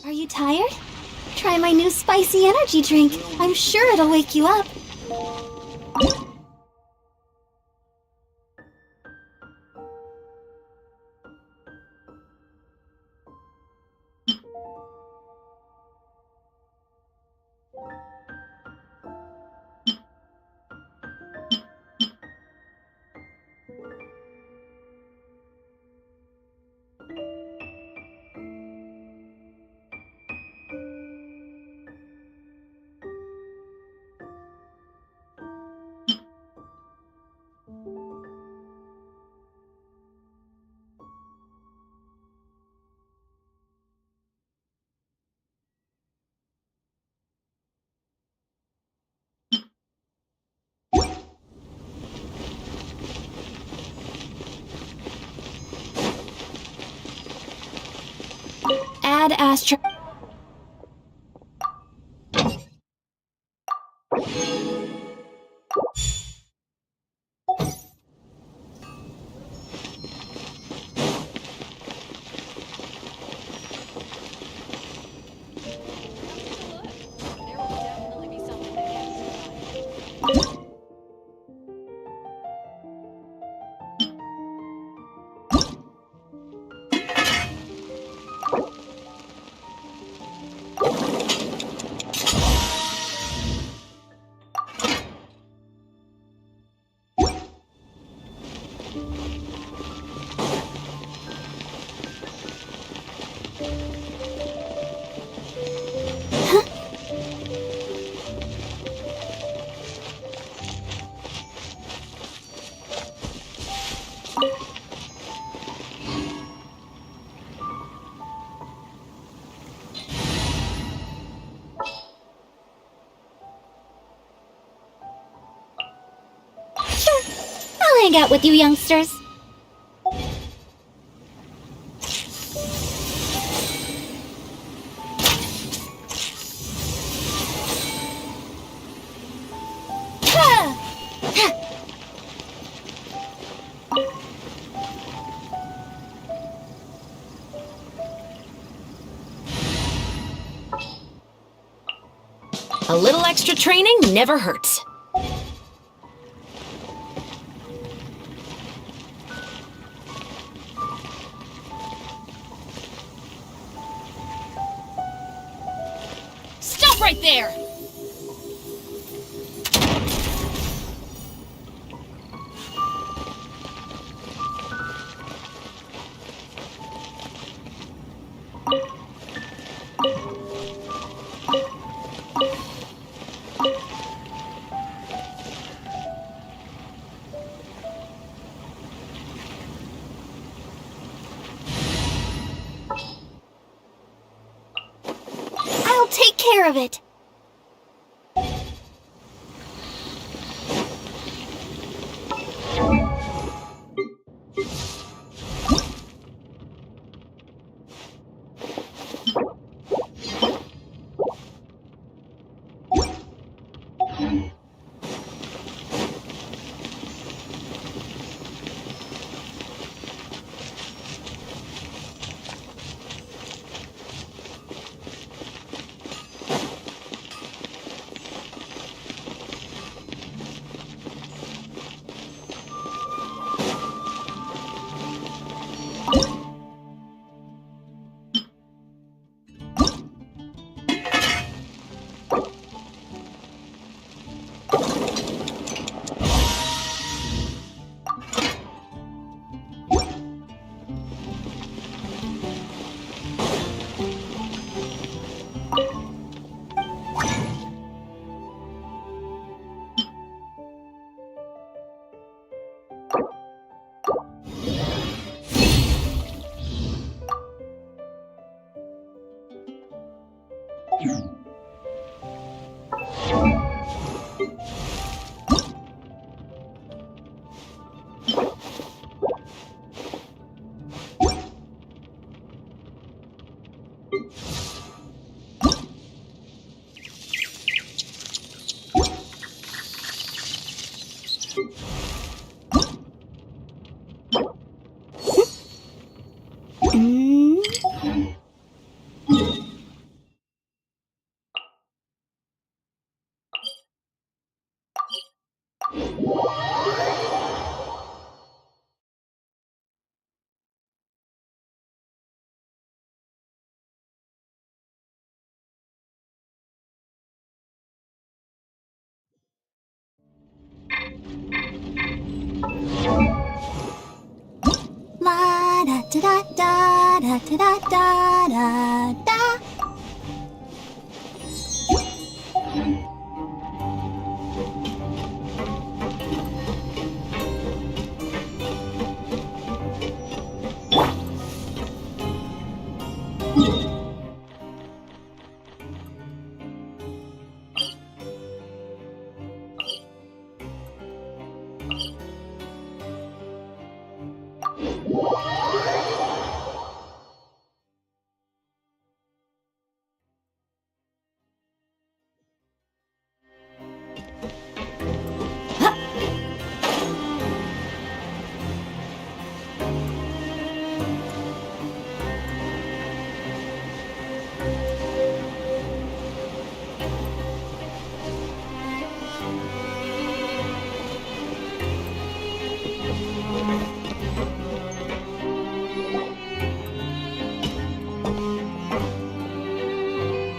Are you tired? Try my new spicy energy drink. I'm sure it'll wake you up. Add Astra. I'll hang out with you youngsters. A little extra training never hurts. Stop right there! I'll take care of it. da da da da da.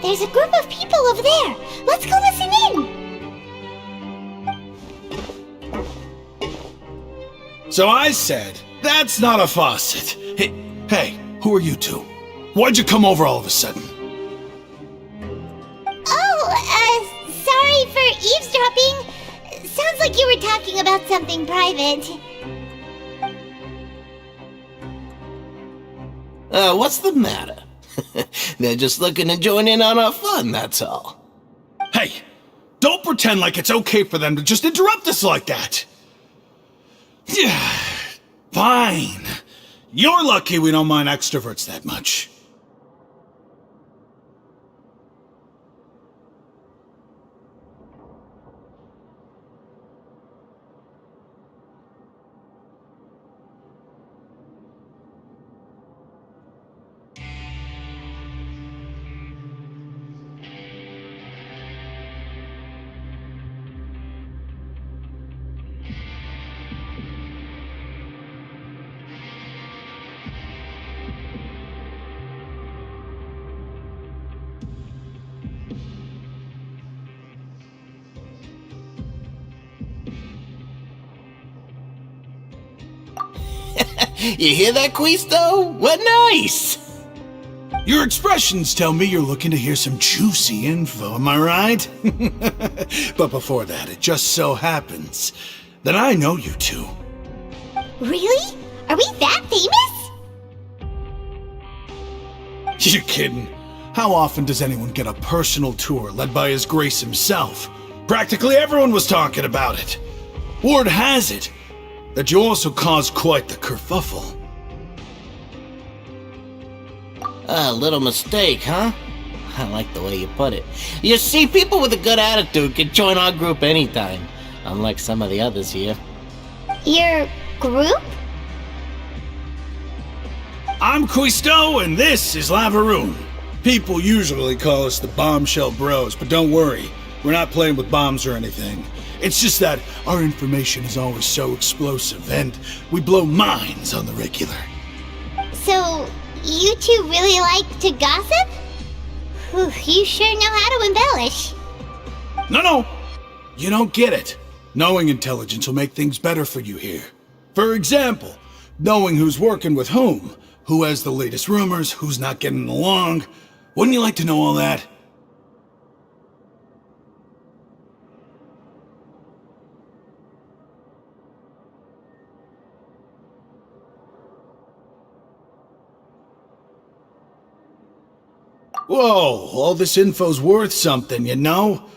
There's a group of people over there. Let's go listen in. So I said, that's not a faucet. Hey, who are you two? Why'd you come over all of a sudden? Oh, sorry for eavesdropping. Sounds like you were talking about something private. What's the matter? They're just looking to join in on our fun, that's all. Hey, don't pretend like it's okay for them to just interrupt us like that. Yeah, fine. You're lucky we don't mind extroverts that much. You hear that, Quisto? What nice! Your expressions tell me you're looking to hear some juicy info, am I right? But before that, it just so happens that I know you two. Really? Are we that famous? You're kidding. How often does anyone get a personal tour led by His Grace himself? Practically everyone was talking about it. Word has it that you also caused quite the kerfuffle. A little mistake, huh? I like the way you put it. You see, people with a good attitude can join our group anytime, unlike some of the others here. Your group? I'm Quisto, and this is Lavaroon. People usually call us the Bombshell Bros, but don't worry, we're not playing with bombs or anything. It's just that our information is always so explosive, and we blow minds on the regular. So, you two really like to gossip? Whew, you sure know how to embellish. No, you don't get it. Knowing intelligence will make things better for you here. For example, knowing who's working with whom, who has the latest rumors, who's not getting along. Wouldn't you like to know all that? Whoa, all this info's worth something, you know?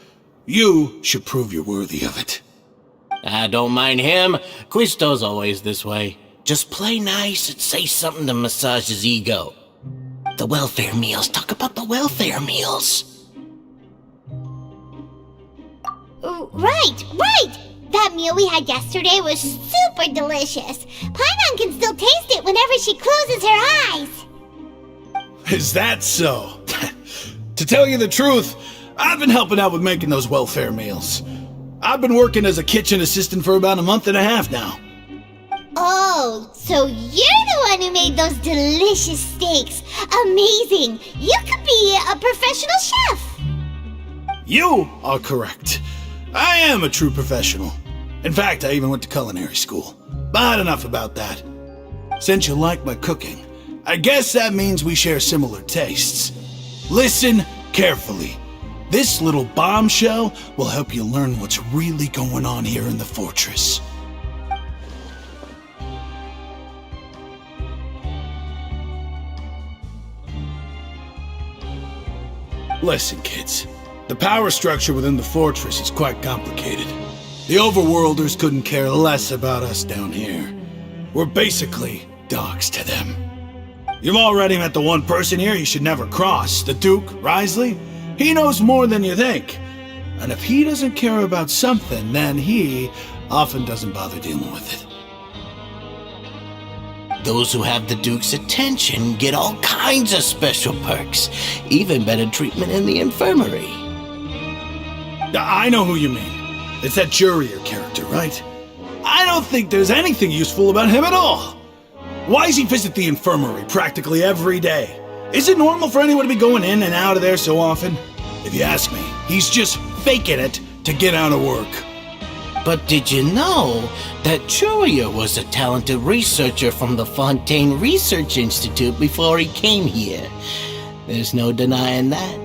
You should prove you're worthy of it. I don't mind him. Quisto's always this way. Just play nice and say something to massage his ego. The welfare meals. Talk about the welfare meals. Right! That meal we had yesterday was super delicious. Paimon can still taste it whenever she closes her eyes. Is that so? To tell you the truth, I've been helping out with making those welfare meals. I've been working as a kitchen assistant for about a month and a half now. Oh, so you're the one who made those delicious steaks. Amazing! You could be a professional chef. You are correct. I am a true professional. In fact, I even went to culinary school. But enough about that. Since you like my cooking, I guess that means we share similar tastes. Listen carefully. This little bombshell will help you learn what's really going on here in the fortress. Listen, kids. The power structure within the fortress is quite complicated. The overworlders couldn't care less about us down here. We're basically dogs to them. You've already met the one person here you should never cross, the Duke, Risley. He knows more than you think. And if he doesn't care about something, then he often doesn't bother dealing with it. Those who have the Duke's attention get all kinds of special perks, even better treatment in the infirmary. I know who you mean. It's that Jurier character, right? I don't think there's anything useful about him at all. Why does he visit the infirmary practically every day? Is it normal for anyone to be going in and out of there so often? If you ask me, he's just faking it to get out of work. But did you know that Jurier was a talented researcher from the Fontaine Research Institute before he came here? There's no denying that.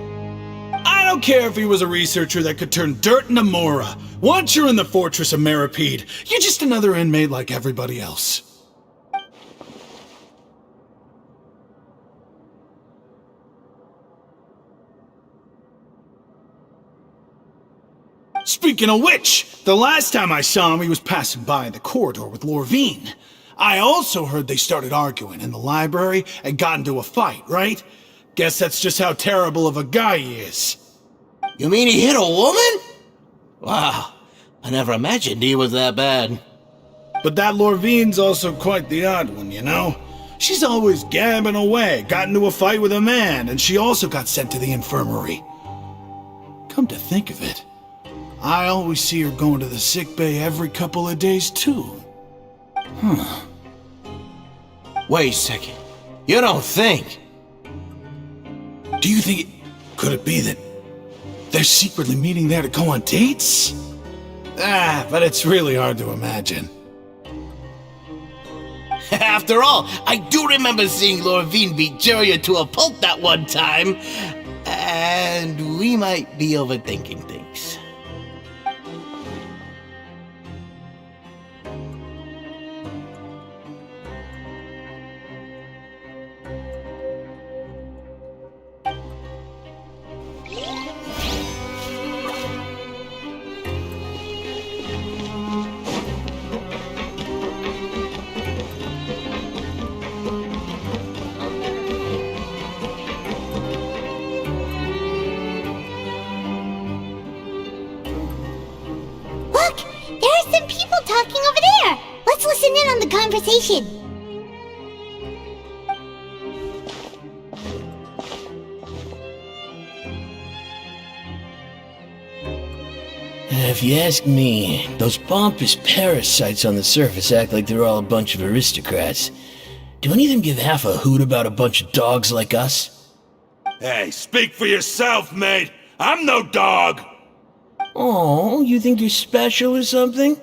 I don't care if he was a researcher that could turn dirt into Mora. Once you're in the fortress of Meripede, you're just another inmate like everybody else. Speaking of which, the last time I saw him, he was passing by in the corridor with Lorvine. I also heard they started arguing in the library and got into a fight, right? Guess that's just how terrible of a guy he is. You mean he hit a woman? Wow, I never imagined he was that bad. But that Lorvine's also quite the odd one, you know? She's always gabbing away, got into a fight with a man, and she also got sent to the infirmary. Come to think of it, I always see her going to the sick bay every couple of days, too. Wait a second. You don't think? Do you think could it be that they're secretly meeting there to go on dates? But it's really hard to imagine. After all, I do remember seeing Lorvine beat Jurier to a pulp that one time. And we might be overthinking things. Look, there are some people talking over there. Let's listen in on the conversation. If you ask me, those pompous parasites on the surface act like they're all a bunch of aristocrats. Do any of them give half a hoot about a bunch of dogs like us? Hey, speak for yourself, mate. I'm no dog. Oh, you think you're special or something?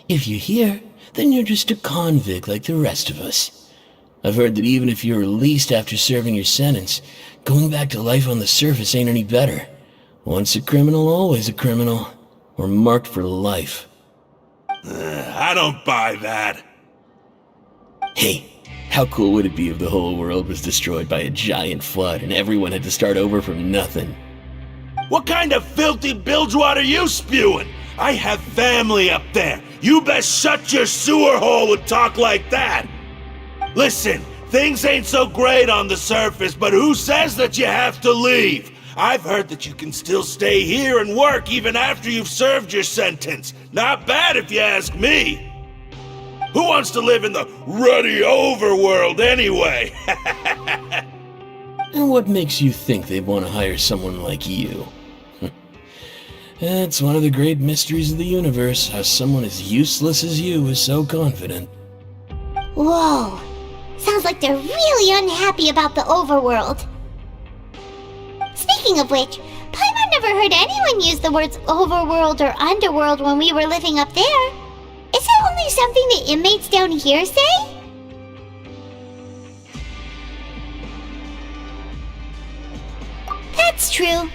If you're here, then you're just a convict like the rest of us. I've heard that even if you're released after serving your sentence, going back to life on the surface ain't any better. Once a criminal, always a criminal. We're marked for life. I don't buy that. Hey, how cool would it be if the whole world was destroyed by a giant flood and everyone had to start over from nothing? What kind of filthy bilge water you spewing? I have family up there. You best shut your sewer hole with talk like that. Listen, things ain't so great on the surface, but who says that you have to leave? I've heard that you can still stay here and work even after you've served your sentence. Not bad if you ask me. Who wants to live in the ruddy overworld anyway? And what makes you think they'd want to hire someone like you? It's one of the great mysteries of the universe, how someone as useless as you is so confident. Whoa. Sounds like they're really unhappy about the overworld. Speaking of which, Paimon never heard anyone use the words overworld or underworld when we were living up there. Is it only something the inmates down here say? That's true.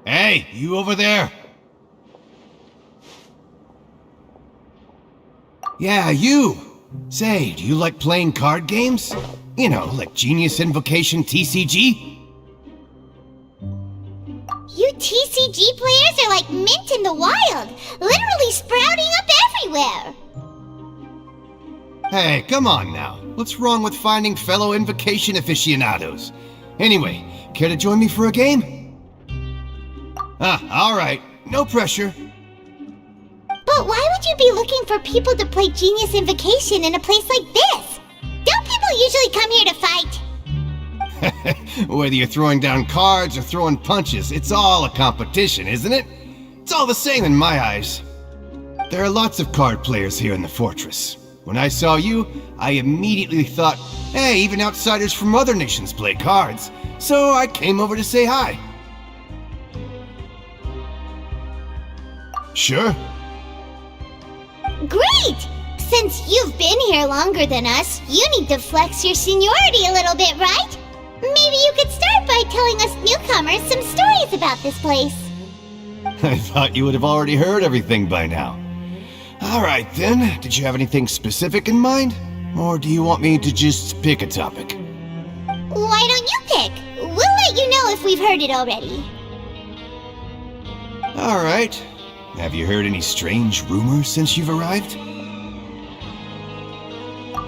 Hey, you over there? Yeah, you! Say, do you like playing card games? You know, like Genius Invocation TCG? You TCG players are like mint in the wild, literally sprouting up everywhere. Hey, come on now. What's wrong with finding fellow Invocation aficionados? Anyway, care to join me for a game? Alright. No pressure. But why would you be looking for people to play Genius Invocation in a place like this? Don't people usually come here to fight? Whether you're throwing down cards or throwing punches, it's all a competition, isn't it? It's all the same in my eyes. There are lots of card players here in the fortress. When I saw you, I immediately thought, hey, even outsiders from other nations play cards. So I came over to say hi. Sure. Great! Since you've been here longer than us, you need to flex your seniority a little bit, right? Maybe you could start by telling us newcomers some stories about this place. I thought you would have already heard everything by now. Alright then, did you have anything specific in mind? Or do you want me to just pick a topic? Why don't you pick? We'll let you know if we've heard it already. Alright. Have you heard any strange rumors since you've arrived?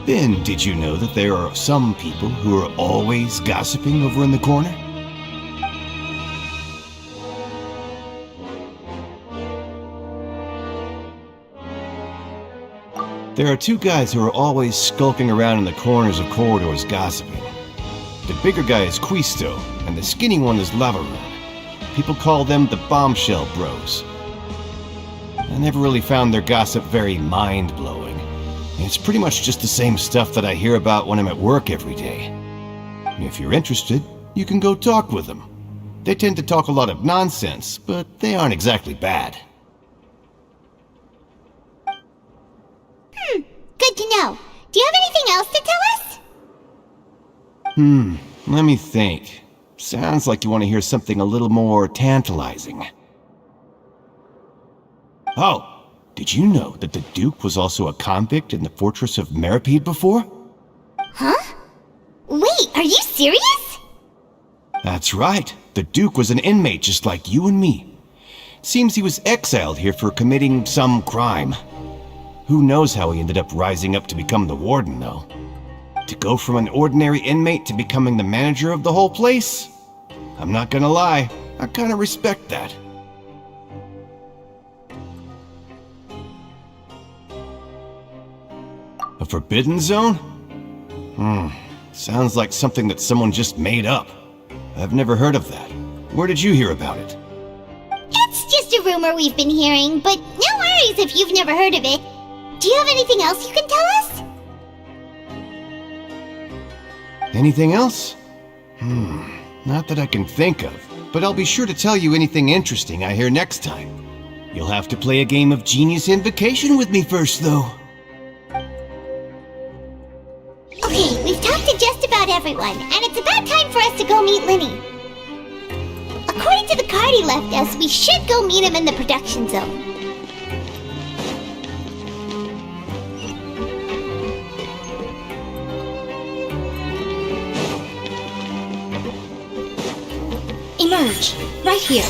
Ben, did you know that there are some people who are always gossiping over in the corner? There are two guys who are always skulking around in the corners of corridors gossiping. The bigger guy is Quisto, and the skinny one is Lavaroon. People call them the Bombshell Bros. I never really found their gossip very mind-blowing. It's pretty much just the same stuff that I hear about when I'm at work every day. If you're interested, you can go talk with them. They tend to talk a lot of nonsense, but they aren't exactly bad. Good to know. Do you have anything else to tell us? Let me think. Sounds like you want to hear something a little more tantalizing. Oh, did you know that the Duke was also a convict in the fortress of Meripede before? Huh? Wait, are you serious? That's right. The Duke was an inmate just like you and me. Seems he was exiled here for committing some crime. Who knows how he ended up rising up to become the warden, though. To go from an ordinary inmate to becoming the manager of the whole place? I'm not gonna lie, I kinda respect that. A forbidden zone? Sounds like something that someone just made up. I've never heard of that. Where did you hear about it? It's just a rumor we've been hearing, but no worries if you've never heard of it. Do you have anything else you can tell us? Anything else? Not that I can think of, but I'll be sure to tell you anything interesting I hear next time. You'll have to play a game of Genius Invocation with me first, though. Okay, we've talked to just about everyone, and it's about time for us to go meet Linny. According to the card he left us, we should go meet him in the production zone. Emerge, right here.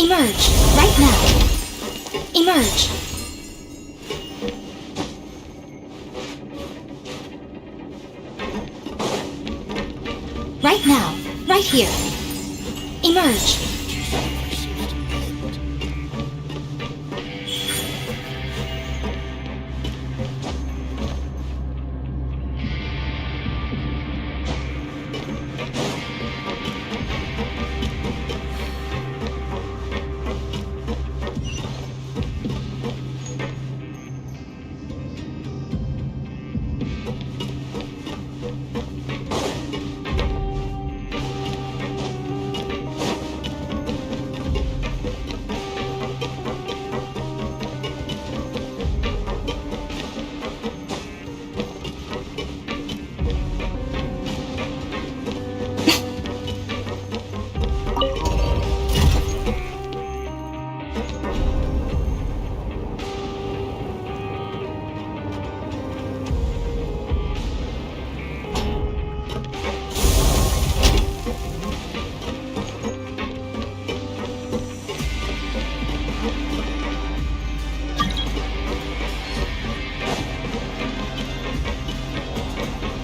Emerge, right now. Emerge. Right now, right here. Emerge.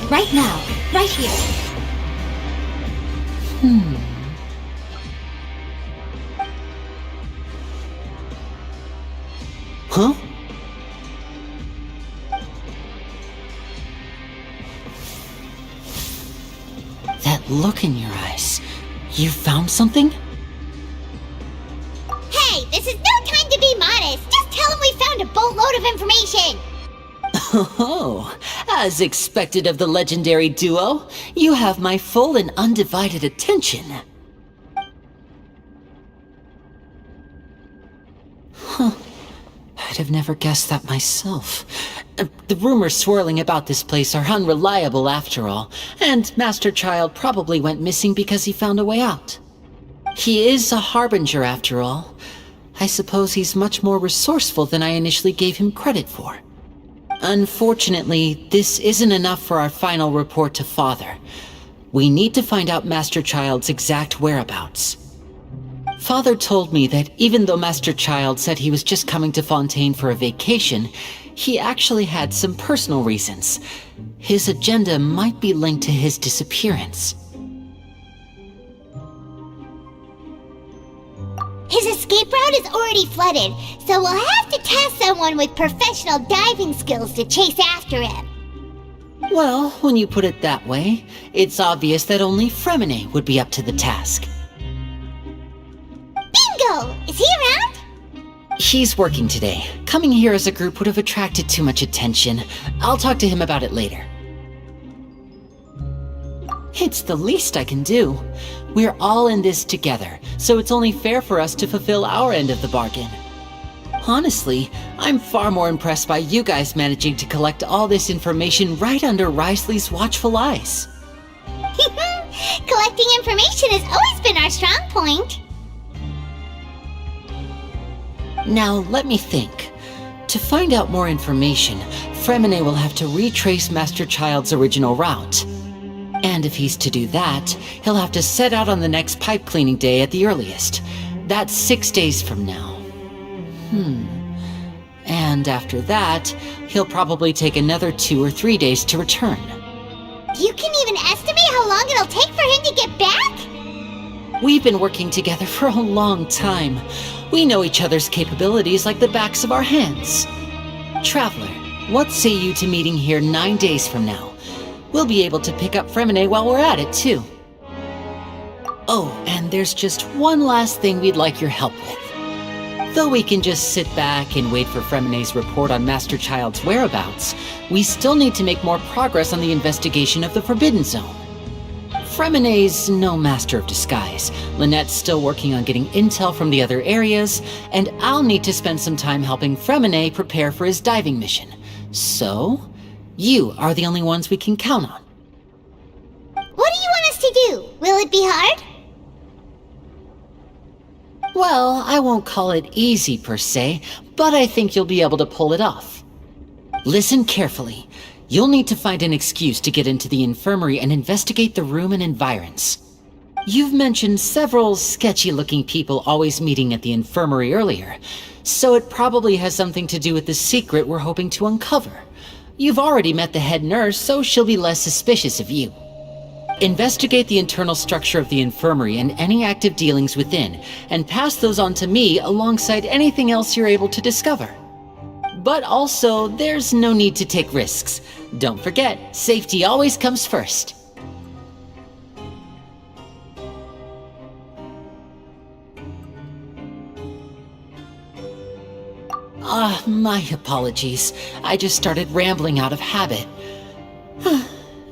Right now, right here. Huh? That look in your eyes. You found something? Hey, this is no time to be modest. Just tell him we found a boatload of information. Oh, as expected of the legendary duo, you have my full and undivided attention. I'd have never guessed that myself. The rumors swirling about this place are unreliable after all, and Master Child probably went missing because he found a way out. He is a harbinger after all. I suppose he's much more resourceful than I initially gave him credit for. Unfortunately, this isn't enough for our final report to Father. We need to find out Master Child's exact whereabouts. Father told me that even though Master Child said he was just coming to Fontaine for a vacation, he actually had some personal reasons. His agenda might be linked to his disappearance. His escape route is already flooded, so we'll have to task someone with professional diving skills to chase after him. Well, when you put it that way, it's obvious that only Fremine would be up to the task. Bingo! Is he around? He's working today. Coming here as a group would have attracted too much attention. I'll talk to him about it later. It's the least I can do. We're all in this together, so it's only fair for us to fulfill our end of the bargain. Honestly, I'm far more impressed by you guys managing to collect all this information right under Risley's watchful eyes. Collecting information has always been our strong point. Now, let me think. To find out more information, Fremine will have to retrace Master Child's original route. And if he's to do that, he'll have to set out on the next pipe cleaning day at the earliest. That's 6 days from now. And after that, he'll probably take another 2 or 3 days to return. You can even estimate how long it'll take for him to get back? We've been working together for a long time. We know each other's capabilities like the backs of our hands. Traveler, what say you to meeting here 9 days from now? We'll be able to pick up Fremine while we're at it, too. Oh, and there's just one last thing we'd like your help with. Though we can just sit back and wait for Fremene's report on Master Child's whereabouts, we still need to make more progress on the investigation of the Forbidden Zone. Fremene's no master of disguise, Lynette's still working on getting intel from the other areas, and I'll need to spend some time helping Fremene prepare for his diving mission. So, you are the only ones we can count on. What do you want us to do? Will it be hard? Well, I won't call it easy per se, but I think you'll be able to pull it off. Listen carefully. You'll need to find an excuse to get into the infirmary and investigate the room and environs. You've mentioned several sketchy-looking people always meeting at the infirmary earlier, so it probably has something to do with the secret we're hoping to uncover. You've already met the head nurse, so she'll be less suspicious of you. Investigate the internal structure of the infirmary and any active dealings within, and pass those on to me alongside anything else you're able to discover. But also, there's no need to take risks. Don't forget, safety always comes first. My apologies. I just started rambling out of habit.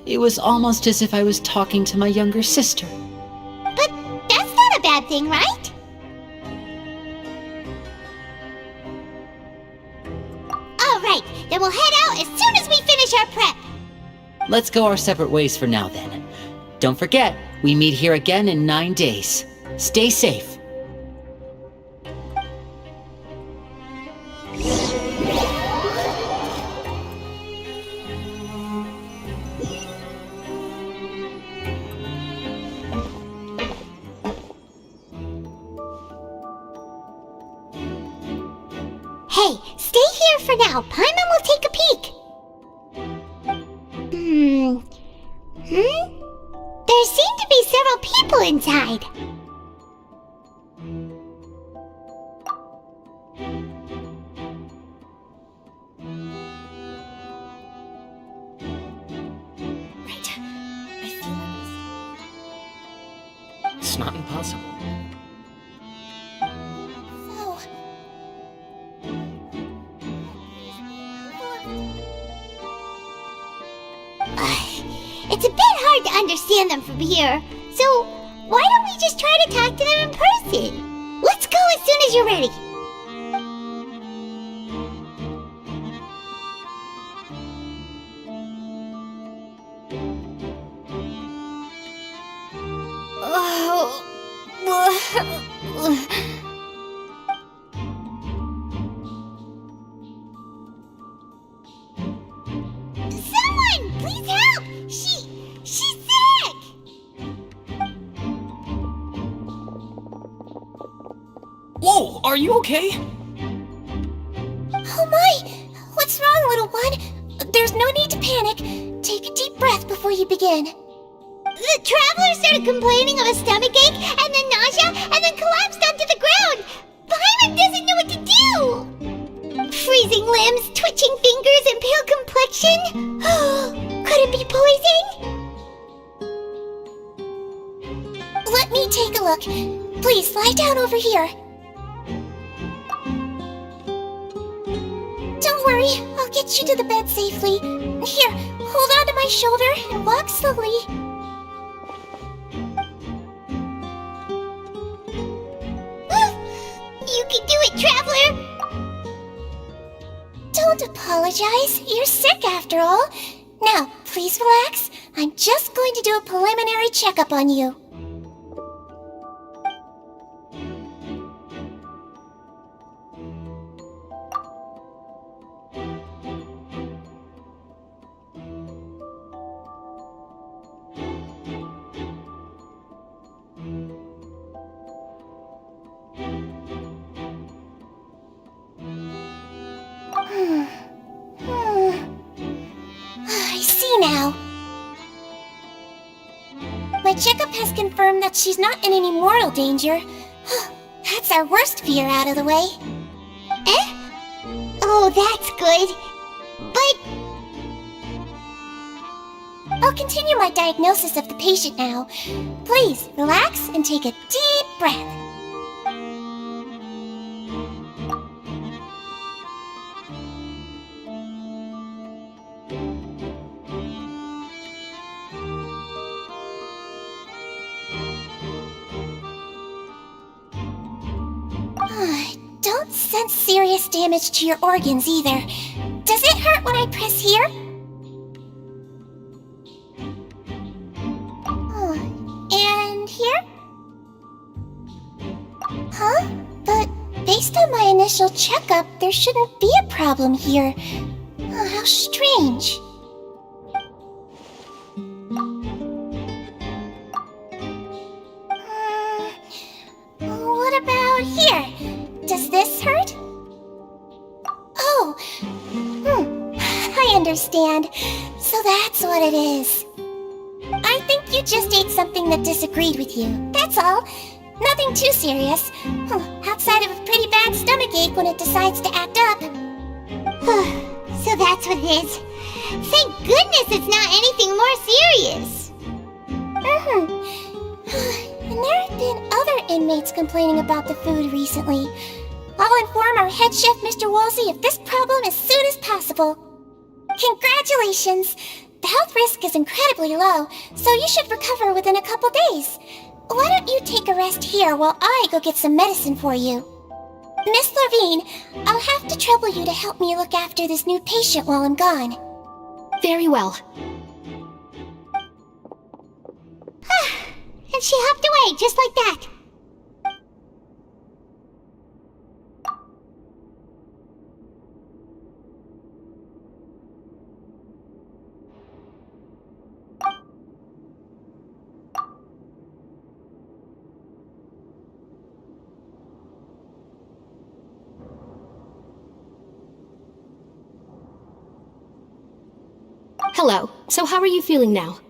It was almost as if I was talking to my younger sister. But that's not a bad thing, right? All right, then we'll head out as soon as we finish our prep. Let's go our separate ways for now then. Don't forget, we meet here again in 9 days. Stay safe. Hey, stay here for now. Paimon will take a peek. There seem to be several people inside. Right. I feel like it's not impossible. It's a bit hard to understand them from here, so why don't we just try to talk to them in person? Let's go as soon as you're ready. Someone, please help! She's sick! Whoa, are you okay? Oh my! What's wrong, little one? There's no need to panic. Take a deep breath before you begin. The traveler started complaining of a stomachache, and then nausea, and then collapsed onto the ground. Paimon doesn't know what to do. Freezing limbs, twitching fingers, and pale complexion. Could it be poison? Let me take a look. Please lie down over here. Don't worry, I'll get you to the bed safely. Here, hold on to my shoulder and walk slowly. You can do it, Traveler! Don't apologize. You're sick after all. Now, please relax. I'm just going to do a preliminary checkup on you. I see now. My checkup has confirmed that she's not in any mortal danger. That's our worst fear out of the way. Eh? Oh, that's good. But I'll continue my diagnosis of the patient now. Please relax and take a deep breath. don't sense serious damage to your organs either. Does it hurt when I press here? And here? Huh? But based on my initial checkup, there shouldn't be a problem here. Oh, how strange. What about here? Does this hurt? Oh, I understand. So that's what it is. I think you just ate something that disagreed with you. That's all. Nothing too serious. Outside of a pretty bad stomachache when it decides to act up. So that's what it is. Thank goodness it's not anything more serious. And there have been other inmates complaining about the food recently. I'll inform our head chef, Mr. Woolsey, of this problem as soon as possible. Congratulations! The health risk is incredibly low, so you should recover within a couple days. Why don't you take a rest here while I go get some medicine for you? Miss Levine, I'll have to trouble you to help me look after this new patient while I'm gone. Very well. And she hopped away just like that. Hello. So how are you feeling now?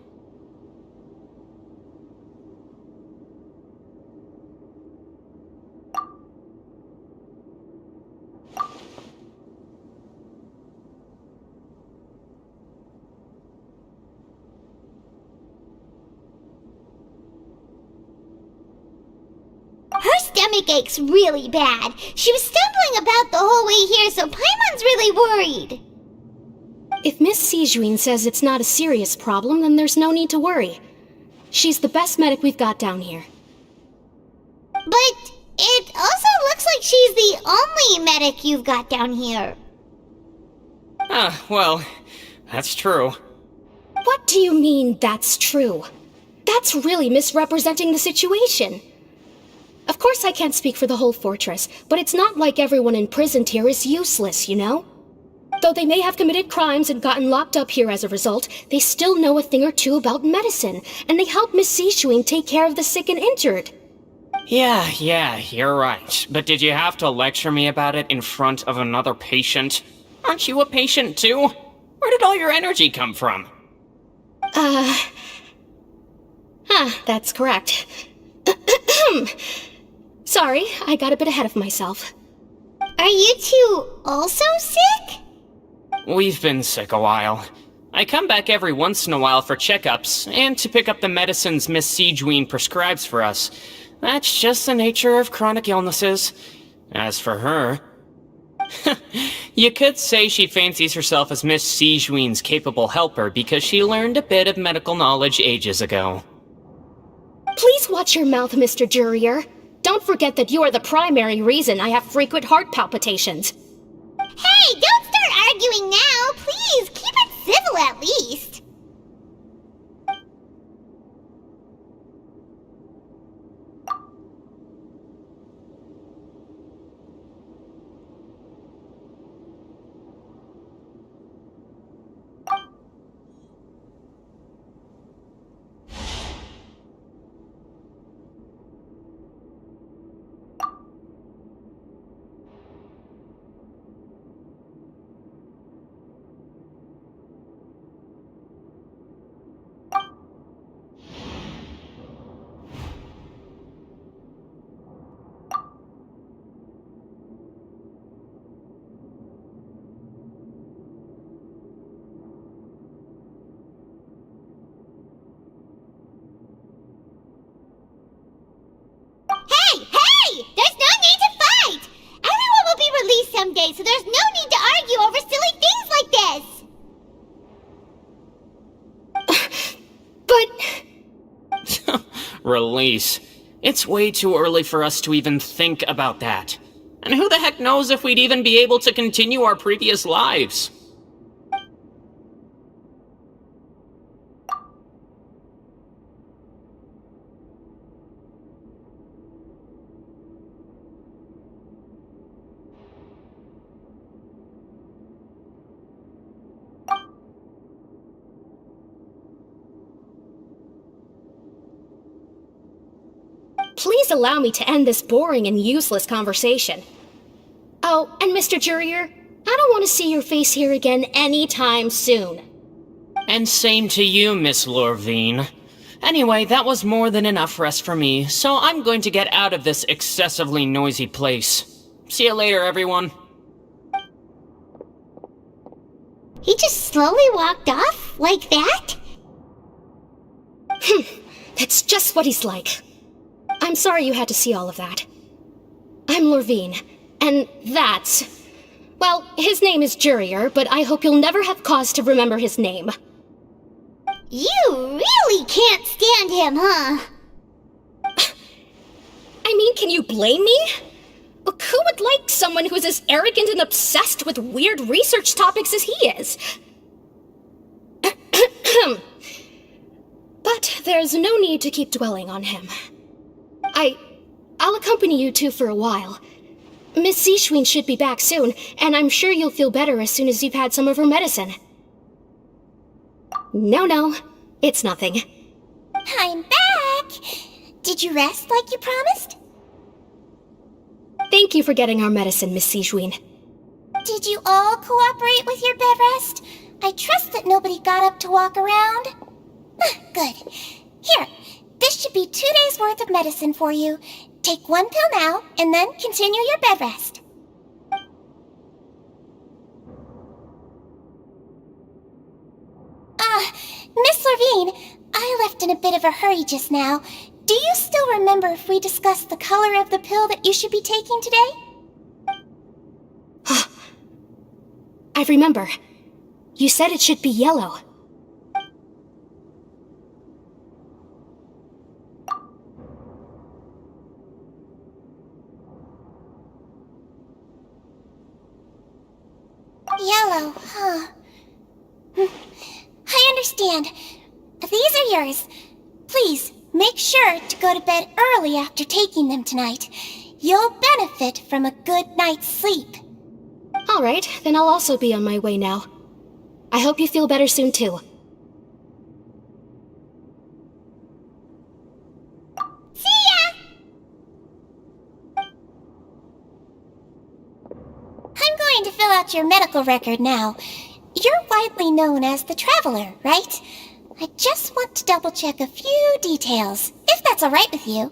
Her stomach aches really bad. She was stumbling about the whole way here, so Paimon's really worried. If Miss Sijuin says it's not a serious problem, then there's no need to worry. She's the best medic we've got down here. But it also looks like she's the only medic you've got down here. Well, that's true. What do you mean, that's true? That's really misrepresenting the situation. Of course I can't speak for the whole fortress, but it's not like everyone imprisoned here is useless, you know? Though they may have committed crimes and gotten locked up here as a result, they still know a thing or two about medicine, and they help Miss Sishuing take care of the sick and injured. Yeah, you're right. But did you have to lecture me about it in front of another patient? Aren't you a patient too? Where did all your energy come from? That's correct. Sorry, I got a bit ahead of myself. Are you two also sick? We've been sick a while. I come back every once in a while for checkups, and to pick up the medicines Miss Sijuin prescribes for us. That's just the nature of chronic illnesses. As for her... you could say she fancies herself as Miss Sijuin's capable helper because she learned a bit of medical knowledge ages ago. Please watch your mouth, Mr. Jurier. Don't forget that you are the primary reason I have frequent heart palpitations. Hey, don't start arguing now! Please, keep it civil at least! Someday, so there's no need to argue over silly things like this! Release. It's way too early for us to even think about that. And who the heck knows if we'd even be able to continue our previous lives? Please allow me to end this boring and useless conversation. Oh, and Mr. Jurier, I don't want to see your face here again anytime soon. And same to you, Miss Lorvine. Anyway, that was more than enough rest for me, so I'm going to get out of this excessively noisy place. See you later, everyone. He just slowly walked off like that? That's just what he's like. I'm sorry you had to see all of that. I'm Lorvine, and that's... Well, his name is Jurier, but I hope you'll never have cause to remember his name. You really can't stand him, huh? I mean, can you blame me? Look, who would like someone who's as arrogant and obsessed with weird research topics as he is? But there's no need to keep dwelling on him. I'll accompany you two for a while. Miss Seashween should be back soon, and I'm sure you'll feel better as soon as you've had some of her medicine. No, it's nothing. I'm back! Did you rest like you promised? Thank you for getting our medicine, Miss Seashween. Did you all cooperate with your bed rest? I trust that nobody got up to walk around. Good. Here, this should be 2 days' worth of medicine for you. Take 1 pill now, and then continue your bed rest. Miss Lorvine, I left in a bit of a hurry just now. Do you still remember if we discussed the color of the pill that you should be taking today? I remember. You said it should be yellow. Yellow, huh? I understand. These are yours. Please, make sure to go to bed early after taking them tonight. You'll benefit from a good night's sleep. All right, then I'll also be on my way now. I hope you feel better soon, too. See ya! I'm going to fill out your medical record now. You're widely known as the Traveler, right? I just want to double-check a few details, if that's all right with you.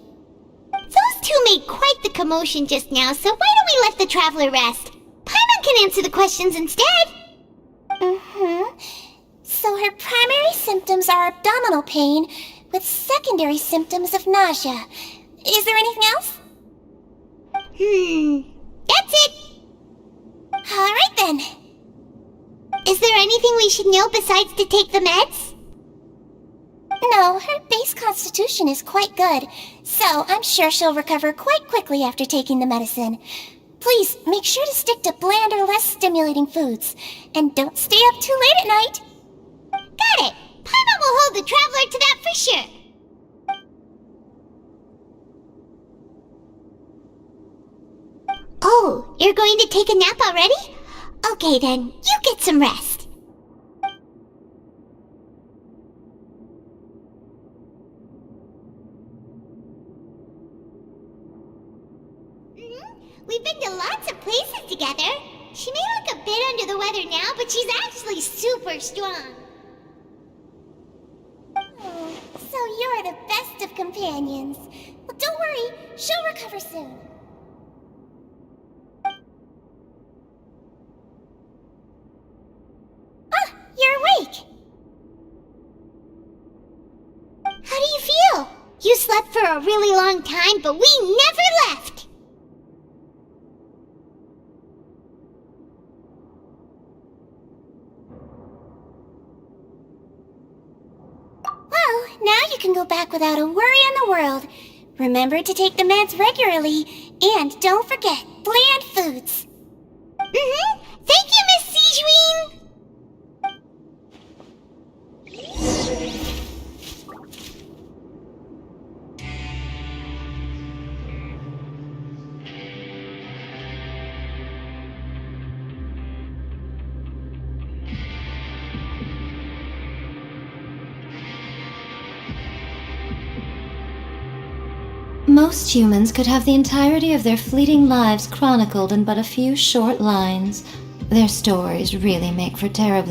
Those two made quite the commotion just now, so why don't we let the Traveler rest? Paimon can answer the questions instead. So her primary symptoms are abdominal pain, with secondary symptoms of nausea. Is there anything else? That's it. All right then. Is there anything we should know besides to take the meds? No, her base constitution is quite good, so I'm sure she'll recover quite quickly after taking the medicine. Please, make sure to stick to bland or less stimulating foods, and don't stay up too late at night. Got it. Paimon will hold the Traveler to that for sure. Oh, you're going to take a nap already? Okay then, you get some rest. We've been to lots of places together. She may look a bit under the weather now, but she's actually super strong. Oh, so you're the best of companions. Well, don't worry, she'll recover soon. You're awake. How do you feel? You slept for a really long time, but we never left. Well, now you can go back without a worry in the world. Remember to take the meds regularly, and don't forget, bland foods. Thank you, Miss Siegeween! Most humans could have the entirety of their fleeting lives chronicled in but a few short lines. Their stories really make for terribly